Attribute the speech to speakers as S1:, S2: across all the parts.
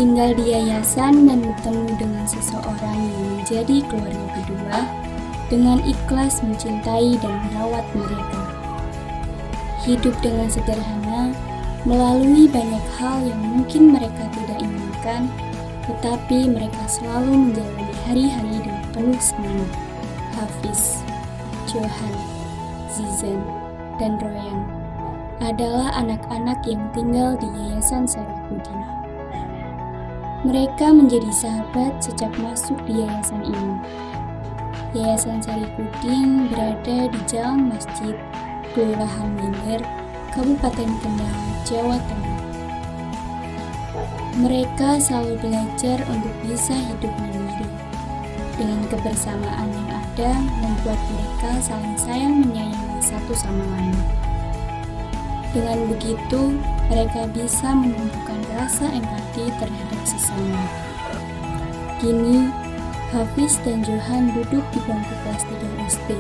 S1: tinggal di yayasan dan bertemu dengan seseorang yang menjadi keluarga kedua, dengan ikhlas mencintai dan merawat mereka. Hidup dengan sederhana, melalui banyak hal yang mungkin mereka tidak inginkan, tetapi mereka selalu menjalani hari-hari dengan penuh semangat. Hafiz, Johan, Zizan, dan Royan adalah anak-anak yang tinggal di Yayasan Sarifudin. Mereka menjadi sahabat sejak masuk di yayasan ini. Yayasan Sarifudin berada di Jalan Masjid, Kelurahan Milir, Kabupaten Kendal, Jawa Tengah. Mereka selalu belajar untuk bisa hidup mandiri. Dengan kebersamaan yang ada, membuat mereka saling sayang menyayangi satu sama lain. Dengan begitu, mereka bisa menumbuhkan rasa empati terhadap sesama. Kini, Hafiz dan Johan duduk di bangku kelas 3 SD.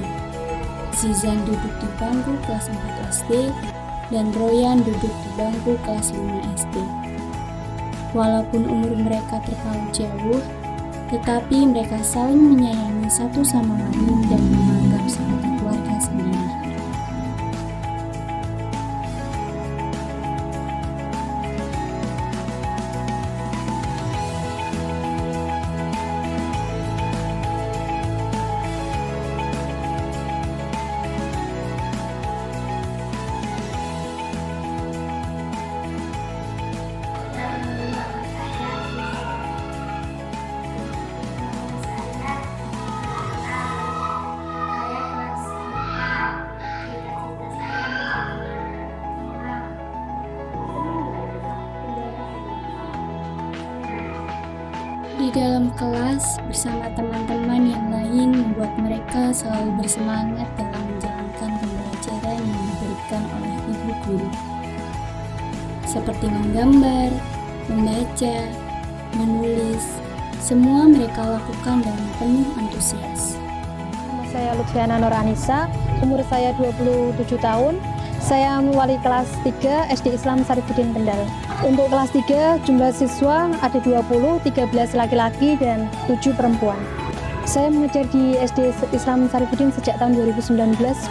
S1: Zizan duduk di bangku kelas 4 SD, dan Royan duduk di bangku kelas 5 SD. Walaupun umur mereka terpaut jauh, tetapi mereka saling menyayangi satu sama lain dan menganggap sebagai keluarga sendiri. Di dalam kelas bersama teman-teman yang lain membuat mereka selalu bersemangat dalam menjalankan pembelajaran yang diberikan oleh ibu guru. Seperti menggambar, membaca, menulis, semua mereka lakukan dengan penuh antusias.
S2: Nama saya Lutfiana Nur Anissa, umur saya 27 tahun. Saya wali kelas 3 SD Islam Sarifudin Kendal. Untuk kelas 3 jumlah siswa ada 20, 13 laki-laki dan 7 perempuan. Saya mengajar di SD Islam Sarifudin sejak tahun 2019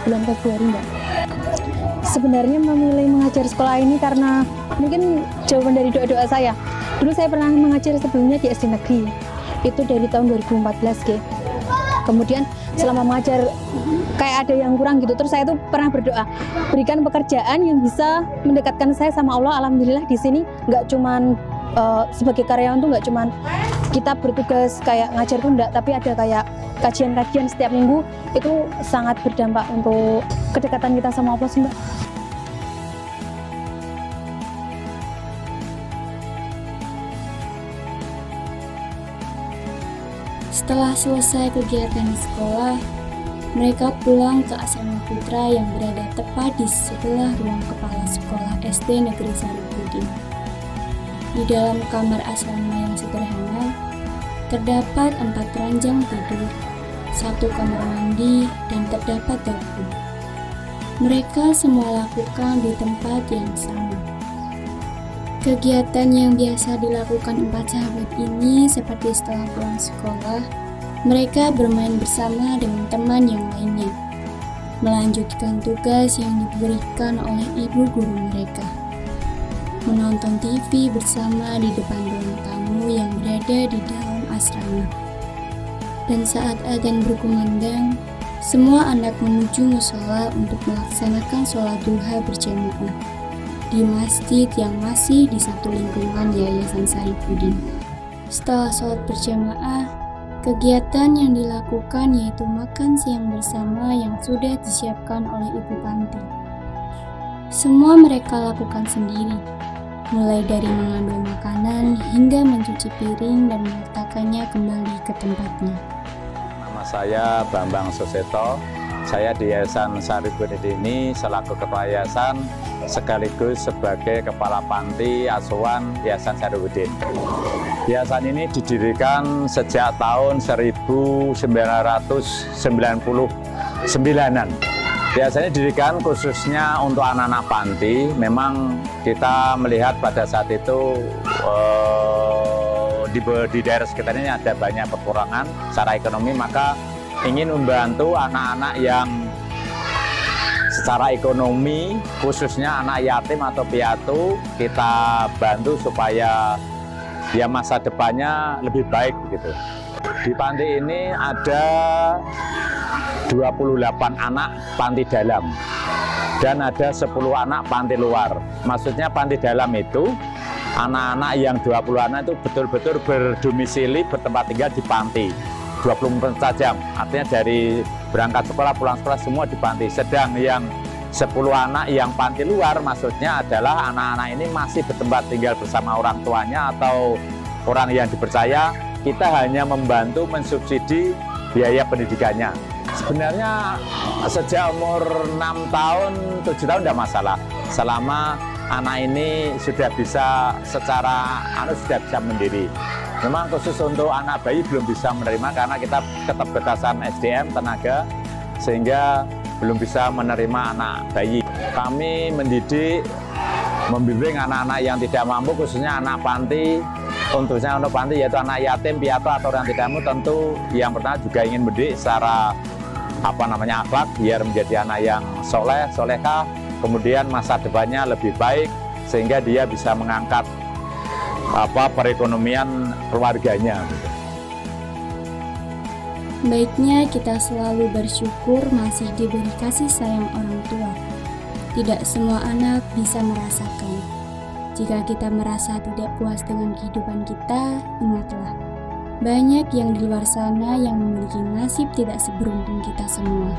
S2: bulan Februari, Mbak. Sebenarnya memilih mengajar sekolah ini karena mungkin jawaban dari doa-doa saya. Dulu saya pernah mengajar sebelumnya di SD negeri, itu dari tahun 2014 G. Kemudian selama mengajar kayak ada yang kurang gitu, terus saya tuh pernah berdoa, berikan pekerjaan yang bisa mendekatkan saya sama Allah. Alhamdulillah di sini nggak cuman sebagai karyawan tuh nggak cuman kita bertugas kayak ngajar tuh enggak, tapi ada kayak kajian-kajian setiap minggu, itu sangat berdampak untuk kedekatan kita sama Allah sih, Mbak.
S1: Setelah selesai kegiatan di sekolah, mereka pulang ke asrama putra yang berada tepat di sebelah ruang kepala sekolah SD Negeri Sarifudin. Di dalam kamar asrama yang sederhana, terdapat 4 ranjang tidur, 1 kamar mandi, dan terdapat dapur. Mereka semua lakukan di tempat yang sama. Kegiatan yang biasa dilakukan 4 sahabat ini seperti setelah pulang sekolah, mereka bermain bersama dengan teman yang lainnya, melanjutkan tugas yang diberikan oleh ibu guru mereka, menonton TV bersama di depan ruang tamu yang berada di dalam asrama. Dan saat adzan berkumandang, semua anak menuju mushola untuk melaksanakan sholat duha berjamaah di masjid yang masih di satu lingkungan Yayasan Sarifudin. Setelah sholat berjamaah, kegiatan yang dilakukan yaitu makan siang bersama yang sudah disiapkan oleh ibu panti. Semua mereka lakukan sendiri, mulai dari mengambil makanan hingga mencuci piring dan meletakkannya kembali ke tempatnya.
S3: Nama saya Bambang Suseto. Saya di Yayasan Sarifudin ini selaku Ketua Yayasan sekaligus sebagai Kepala Panti Asuhan Yayasan Sarifudin. Yayasan ini didirikan sejak tahun 1999-an. Biasanya didirikan khususnya untuk anak-anak panti. Memang kita melihat pada saat itu di daerah sekitar ini ada banyak kekurangan secara ekonomi, maka ingin membantu anak-anak yang secara ekonomi, khususnya anak yatim atau piatu, kita bantu supaya ya masa depannya lebih baik begitu. Di panti ini ada 28 anak panti dalam dan ada 10 anak panti luar. Maksudnya panti dalam itu anak-anak yang 20 anak itu betul-betul berdomisili, bertempat tinggal di panti 24 jam. Artinya dari berangkat sekolah, pulang sekolah semua di panti. Sedang yang 10 anak yang panti luar maksudnya adalah anak-anak ini masih bertempat tinggal bersama orang tuanya atau orang yang dipercaya. Kita hanya membantu mensubsidi biaya pendidikannya. Sebenarnya sejak umur 6 tahun, 7 tahun tidak masalah. Selama anak ini sudah bisa secara sudah bisa mandiri. Memang khusus untuk anak bayi belum bisa menerima karena kita keterbatasan SDM tenaga sehingga belum bisa menerima anak bayi. Kami mendidik, membimbing anak-anak yang tidak mampu, khususnya anak panti. Untuknya untuk panti yaitu anak yatim, piatu atau orang tidak mampu, tentu yang pertama juga ingin mendidik secara akhlak biar menjadi anak yang soleh, solehah, kemudian masa depannya lebih baik sehingga dia bisa mengangkat perekonomian keluarganya.
S1: Baiknya kita selalu bersyukur masih diberi kasih sayang orang tua. Tidak semua anak bisa merasakan. Jika kita merasa tidak puas dengan kehidupan kita, ingatlah, banyak yang di luar sana yang memiliki nasib tidak seberuntung kita semua.